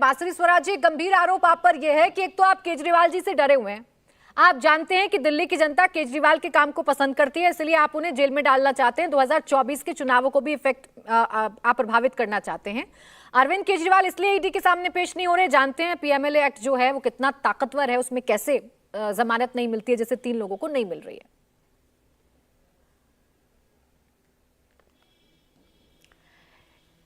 बांसुरी स्वराज जी, गंभीर आरोप आप पर यह है कि एक तो आप केजरीवाल जी से डरे हुए हैं। आप जानते हैं कि दिल्ली की जनता केजरीवाल के काम को पसंद करती है, इसलिए आप उन्हें जेल में डालना चाहते हैं। 2024 के चुनावों को भी आप प्रभावित करना चाहते हैं। अरविंद केजरीवाल इसलिए ईडी के सामने पेश नहीं हो रहे, जानते हैं पीएमएलए एक्ट जो है वो कितना ताकतवर है, उसमें कैसे जमानत नहीं मिलती है, जैसे 3 लोगों को नहीं मिल रही है।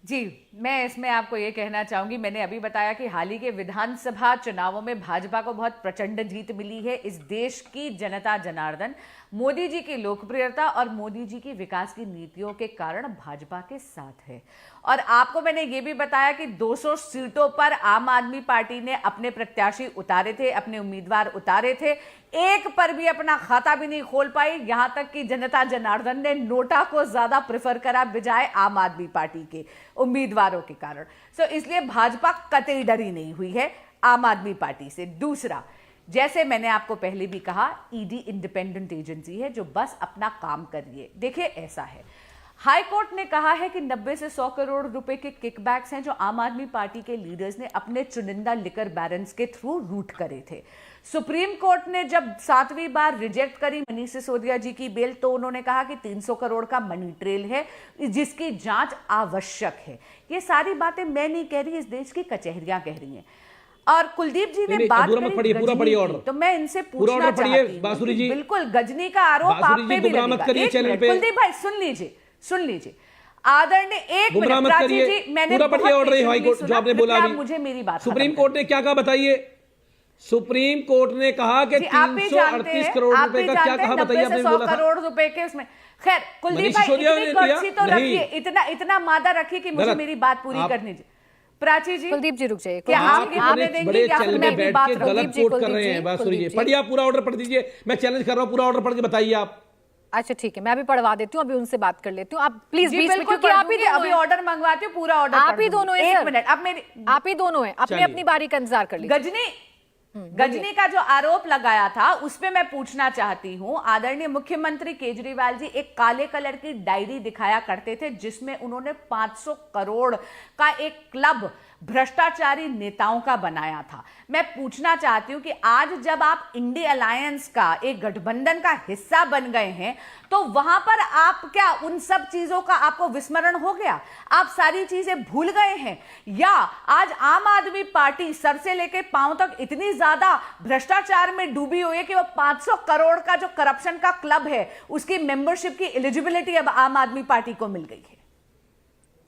जी, मैं इसमें आपको ये कहना चाहूंगी, मैंने अभी बताया कि हाल ही के विधानसभा चुनावों में भाजपा को बहुत प्रचंड जीत मिली है। इस देश की जनता जनार्दन मोदी जी की लोकप्रियता और मोदी जी की विकास की नीतियों के कारण भाजपा के साथ है। और आपको मैंने ये भी बताया कि 200 सीटों पर आम आदमी पार्टी ने अपने प्रत्याशी उतारे थे, अपने उम्मीदवार उतारे थे, एक पर भी अपना खाता भी नहीं खोल पाई। यहां तक कि जनता जनार्दन ने नोटा को ज्यादा प्रेफर करा बजाय आम आदमी पार्टी के उम्मीदवारों के कारण। सो इसलिए भाजपा कतई डरी नहीं हुई है आम आदमी पार्टी से। दूसरा, जैसे मैंने आपको पहले भी कहा, ईडी इंडिपेंडेंट एजेंसी है जो बस अपना काम कर रही है। देखिए, ऐसा है, हाई कोर्ट ने कहा है कि 90 से 100 करोड़ रुपए के किकबैक्स हैं जो आम आदमी पार्टी के लीडर्स ने अपने चुनिंदा लिकर बैरन्स के थ्रू रूट करे थे। सुप्रीम कोर्ट ने जब 7वीं बार रिजेक्ट करी मनीष सिसोदिया जी की बेल, तो उन्होंने कहा कि 300 करोड़ का मनी ट्रेल है जिसकी जांच आवश्यक है। ये सारी बातें मैं नहीं कह रही, इस देश की कचहरियां कह रही हैं। और कुलदीप जी ने बात करी गजनी की, तो मैं इनसे पूछना चाहती हूं, बिल्कुल गजनी का आरोप आप पे भी लगेगा। कुलदीप भाई सुन लीजिए आदरणीय, एक मिनट प्राची जी, मैंने मुझे मेरी बात, सुप्रीम कोर्ट ने क्या कहा बताइए। सुप्रीम कोर्ट ने कहा कि 338 करोड़ रुपए का क्या कहा बताइए। 100 करोड़ रुपए के उसमें, खैर कुलदीप भाई इतनी कर्सी तो रखिए, इतना मादा रखिए कि मुझे मेरी बात पूरी करनी चाहिए। प्राची जी, कुलदीप जी रुक जाइए, क्या आप हमें देंगे बड़े क्या चैनल में बैठ के गलत कोट कर रहे हैं। बात सुनिए, पढ़िए, पूरा ऑर्डर पढ़ दीजिए। मैं चैलेंज कर रहा हूं, पूरा ऑर्डर पढ़ के बताइए आप। अच्छा ठीक है, मैं अभी पढ़वा देती हूँ, अभी उनसे बात कर लेती हूँ। आप प्लीज बीच में, क्योंकि आप ही अभी ऑर्डर मंगवाती हूँ, पूरा ऑर्डर आप ही दोनों हैं। 1 मिनट, आप ही दोनों हैं, अपनी अपनी बारी का इंतजार कर लीजिए। गजनी का जो आरोप लगाया था उस पे मैं पूछना चाहती हूं, आदरणीय मुख्यमंत्री केजरीवाल जी एक काले कलर की डायरी दिखाया करते थे जिसमें उन्होंने 500 करोड़ का एक क्लब भ्रष्टाचारी नेताओं का बनाया था। मैं पूछना चाहती हूं कि आज जब आप इंडी अलायंस का, एक गठबंधन का हिस्सा बन गए हैं, तो वहां पर आप क्या उन सब चीजों का आपको विस्मरण हो गया? आप सारी चीजें भूल गए हैं? या आज आम आदमी पार्टी सर से लेकर पांव तक इतनी ज्यादा भ्रष्टाचार में डूबी हुई है कि वो 500 करोड़ का जो करप्शन का क्लब है उसकी मेंबरशिप की एलिजिबिलिटी अब आम आदमी पार्टी को मिल गई है?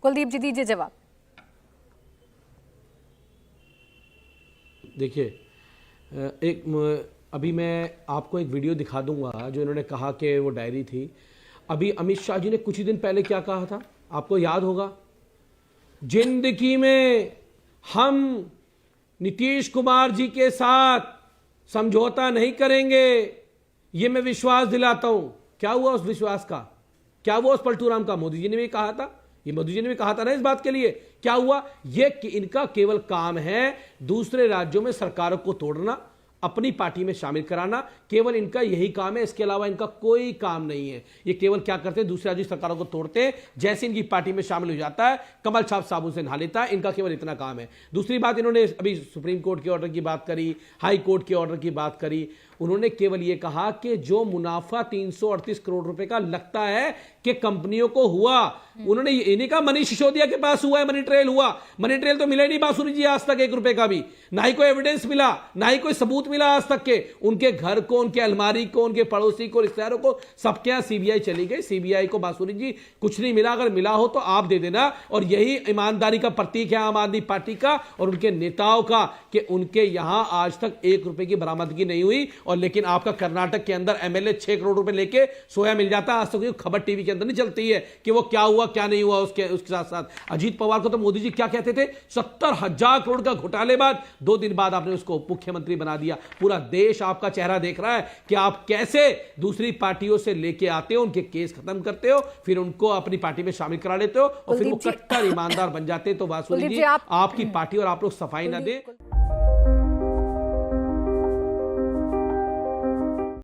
कुलदीप जी दीजिए जवाब। देखिए, अभी मैं आपको एक वीडियो दिखा दूंगा जो इन्होंने कहा कि वो डायरी थी। अभी अमित शाह जी ने कुछ ही दिन पहले क्या कहा था, आपको याद होगा, जिंदगी में हम नीतीश कुमार जी के साथ समझौता नहीं करेंगे, ये मैं विश्वास दिलाता हूं। क्या हुआ उस विश्वास का? क्या हुआ उस पलटूराम का? मोदी जी ने भी कहा था, ये मोदी जी ने भी कहा था ना इस बात के लिए। क्या हुआ? ये कि इनका केवल काम है दूसरे राज्यों में सरकारों को तोड़ना, अपनी पार्टी में शामिल कराना, केवल इनका यही काम है, इसके अलावा इनका कोई काम नहीं है। ये केवल क्या करते हैं, दूसरे राज्य सरकारों को तोड़ते हैं, जैसे इनकी पार्टी में शामिल हो जाता है कमल छाप साबुन से नहा लेता है। इनका केवल इतना काम है। दूसरी बात, इन्होंने अभी सुप्रीम कोर्ट के ऑर्डर की बात करी, हाई कोर्ट के ऑर्डर की बात करी। उन्होंने केवल यह कहा कि जो मुनाफा 338 करोड़ रुपए का लगता है कि कंपनियों को हुआ, उन्होंने ये नहीं कहा मनीष सिसोदिया के पास हुआ है, मनी ट्रेल हुआ। मनी ट्रेल तो मिले नहीं बांसुरी जी आज तक 1 रुपए का भी, ना ही कोई एविडेंस मिला, ना ही कोई सबूत मिला आज तक के। उनके घर को, उनके अलमारी को, उनके पड़ोसी को, रिश्तेदारों को, सबके यहां सीबीआई चली गई। सीबीआई को बांसुरी जी कुछ नहीं मिला। अगर मिला हो तो आप दे देना। और यही ईमानदारी का प्रतीक है आम आदमी पार्टी का और उनके नेताओं का कि उनके यहां आज तक 1 रुपए की बरामदगी नहीं हुई। और लेकिन आपका कर्नाटक के अंदर एमएलए 6 करोड़ रुपए लेके सोया मिल जाता है। आज तक खबर टीवी के अंदर नहीं चलती है कि वो क्या हुआ क्या नहीं हुआ। उसके साथ साथ अजीत पवार को तो मोदी जी क्या कहते थे, 70,000 करोड़ का घोटाले बाद 2 दिन बाद आपने उसको उप मुख्यमंत्री बना दिया। पूरा देश आपका चेहरा देख रहा है कि आप कैसे दूसरी पार्टियों से लेके आते हो, उनके केस खत्म करते हो, फिर उनको अपनी पार्टी में शामिल करा लेते हो और फिर वो कट्टर ईमानदार बन जाते हैं। तो बांसुरी जी आपकी पार्टी और आप लोग सफाई ना दे।